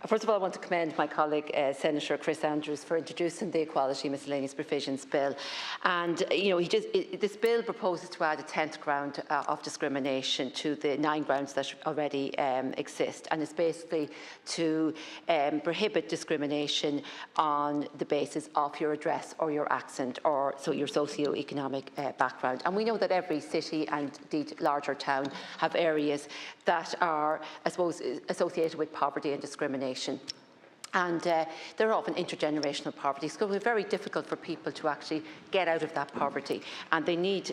First of all, I want to commend my colleague, Senator Chris Andrews, for introducing the Equality Miscellaneous Provisions Bill. And this bill proposes to add a 10th ground of discrimination to the 9 grounds that already exist, and it's basically to prohibit discrimination on the basis of your address or your accent, or so your socio-economic background. And we know that every city and indeed larger town have areas that are, I suppose, associated with poverty and discrimination. And they're often intergenerational poverty, so it's very difficult for people to actually get out of that poverty, and they need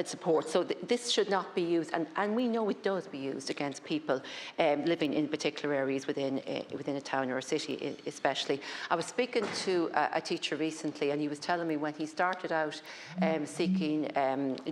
support. So this should not be used, and we know it does be used against people living in particular areas within a town or a city especially. I was speaking to a teacher recently, and he was telling me when he started out seeking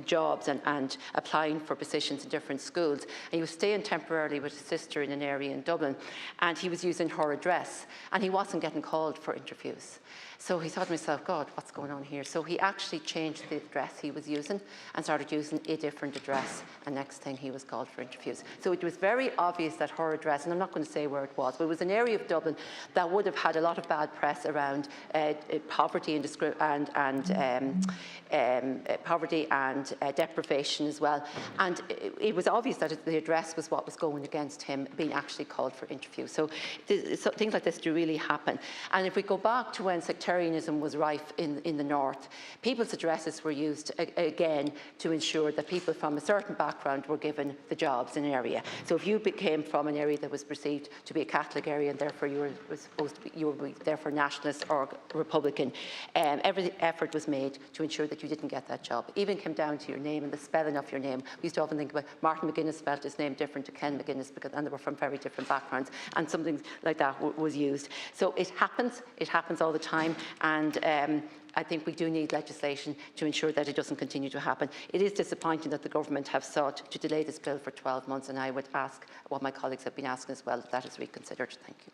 jobs and applying for positions in different schools, and he was staying temporarily with his sister in an area in Dublin, and he was using her address, and he wasn't getting called for interviews. So he thought to himself, God, what's going on here? So he actually changed the address he was using and started using a different address, and next thing he was called for interviews. So it was very obvious that her address, and I'm not going to say where it was, but it was an area of Dublin that would have had a lot of bad press around poverty and deprivation as well. And it was obvious that the address was what was going against him being actually called for interviews. So things like this do really happen. And if we go back to when sectarianism was rife in the north, people's addresses were used again to ensure that people from a certain background were given the jobs in an area. So if you came from an area that was perceived to be a Catholic area, and therefore you were therefore nationalist or Republican, every effort was made to ensure that you didn't get that job. Even came down to your name and the spelling of your name. We used to often think about Martin McGuinness spelled his name different to Ken McGuinness, and they were from very different backgrounds, and something like that was used. So it happens all the time, and I think we do need legislation to ensure that it doesn't continue to happen. It is disappointing that the government have sought to delay this bill for 12 months, and I would ask what my colleagues have been asking as well, that is reconsidered. Thank you.